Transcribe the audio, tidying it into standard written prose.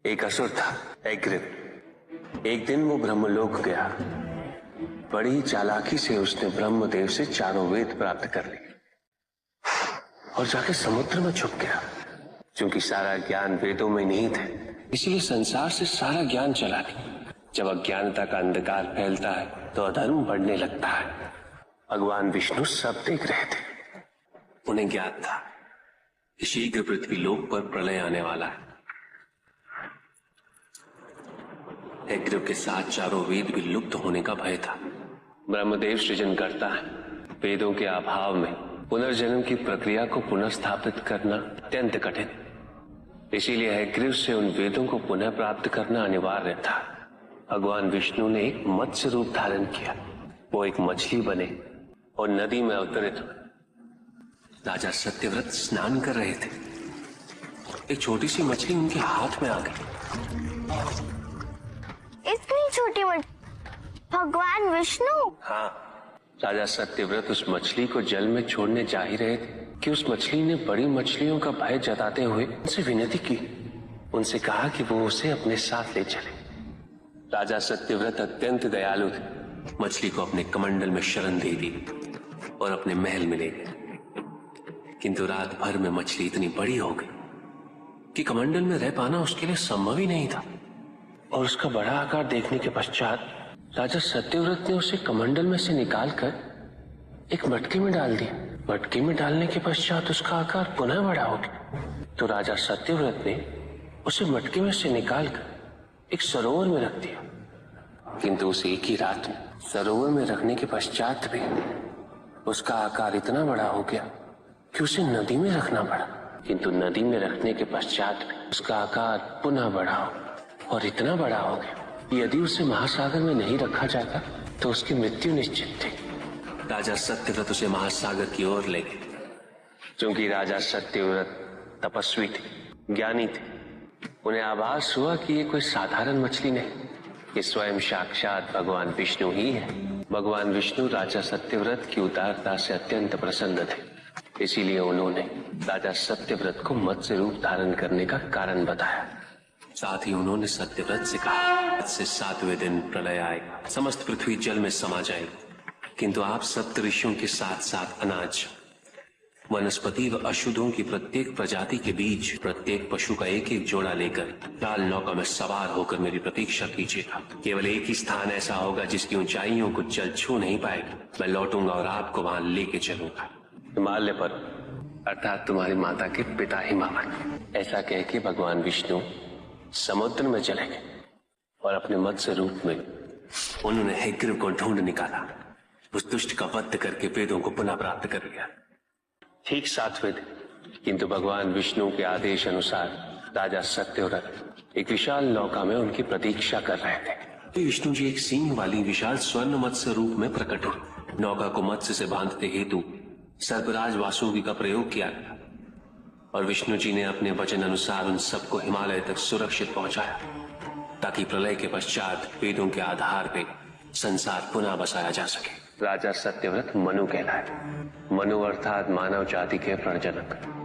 एक असुर था एग्रिप। एक दिन वो ब्रह्मलोक गया। बड़ी चालाकी से उसने ब्रह्मदेव से चारों वेद प्राप्त कर लिए और जाके समुद्र में छुप गया। क्योंकि सारा ज्ञान वेदों में नहीं थे, इसलिए संसार से सारा ज्ञान चला गया। जब अज्ञानता का अंधकार फैलता है तो अधर्म बढ़ने लगता है। भगवान विष्णु सब देख रहे थे। उन्हें ज्ञात था कि शीघ्र पृथ्वी लोक पर प्रलय आने वाला है। एग्रिप के साथ चारों वेद भी लुप्त होने का भय था। ब्रह्मदेव सृजन करता है। वेदों के अभाव में पुनर्जन्म की प्रक्रिया को पुनर्स्थापित करना अत्यंत कठिन, इसीलिए एग्रिप से उन वेदों को पुनः प्राप्त करना अनिवार्य था। भगवान विष्णु ने एक मत्स्य रूप धारण किया। वो एक मछली बने और नदी में अवतरित हुए। राजा सत्यव्रत स्नान कर रहे थे। एक छोटी सी मछली उनके हाथ में आ गई। इतनी छोटी मछली? भगवान विष्णु? हाँ, राजा सत्यव्रत उस मछली को जल में छोड़ने जा ही रहे थे कि उस मछली ने बड़ी मछलियों का भय जताते हुए उनसे विनती की। उनसे कहा कि वो उसे अपने साथ ले चले। राजा सत्यव्रत अत्यंत दयालु थे। मछली को अपने कमंडल में शरण दे दी और अपने महल में ले गए। किंतु रात भर में मछली इतनी बड़ी हो गई कि कमंडल में रह पाना उसके लिए संभव ही नहीं था। और उसका बड़ा आकार देखने के पश्चात राजा सत्यव्रत ने उसे कमंडल में से निकालकर एक मटके में डाल दिया। मटके में डालने के पश्चात उसका आकार पुनः बड़ा हो गया। तो राजा सत्यव्रत ने उसे मटके में से निकालकर एक सरोवर में रख दिया। किंतु उस एक ही रात में सरोवर में रखने के पश्चात भी उसका आकार इतना बड़ा हो गया कि उसे नदी में रखना पड़ा। किंतु नदी में रखने के पश्चात भी उसका आकार पुनः बढ़ा और इतना बड़ा हो गया कि यदि उसे महासागर में नहीं रखा जाता तो उसकी मृत्यु निश्चित थी। राजा सत्यव्रत उसे महासागर की ओर ले गए। क्योंकि राजा सत्यव्रत तपस्वी थे, ज्ञानी थे, उन्हें आभास हुआ कि ये कोई साधारण मछली नहीं, ये स्वयं साक्षात भगवान विष्णु ही है। भगवान विष्णु राजा सत्यव्रत की उदारता से अत्यंत प्रसन्न थे, इसीलिए उन्होंने राजा सत्यव्रत को मत्स्य रूप धारण करने का कारण बताया। साथ ही उन्होंने सत्यव्रत से कहा, आज से 7वें दिन प्रलय आएगा, समस्त पृथ्वी जल में समा जाएगी। किंतु आप सप्तऋषियों के साथ साथ अनाज, वनस्पति व अशुद्धों की प्रत्येक प्रजाति के बीच प्रत्येक पशु का एक एक जोड़ा लेकर लाल नौका में सवार होकर मेरी प्रतीक्षा कीजिएगा। केवल एक ही स्थान ऐसा होगा जिसकी ऊंचाइयों को जल छू नहीं पाएगा। मैं लौटूंगा और आपको वहां लेके चलूंगा, हिमालय पर, अर्थात तुम्हारी माता के पिता हिमावत। ऐसा कह के भगवान विष्णु समुद्र में चले गए और अपने मत्स्य रूप में उन्होंने एग्रिप को ढूंढ निकाला। उस दुष्ट का वध करके वेदों को पुनः प्राप्त कर लिया। ठीक 7वें दिन, किंतु भगवान विष्णु के आदेश अनुसार राजा सत्यव्रत एक विशाल नौका में उनकी प्रतीक्षा कर रहे थे। विष्णु जी एक सींग वाली विशाल स्वर्ण मत्स्य रूप में प्रकट हुए। नौका को मत्स्य से बांधते हेतु सर्पराज वासुकी का प्रयोग किया गया और विष्णु जी ने अपने वचन अनुसार उन सबको हिमालय तक सुरक्षित पहुंचाया, ताकि प्रलय के पश्चात वेदों के आधार पे संसार पुनः बसाया जा सके। राजा सत्यव्रत मनु कहलाए। मनु अर्थात मानव जाति के प्रणजनक।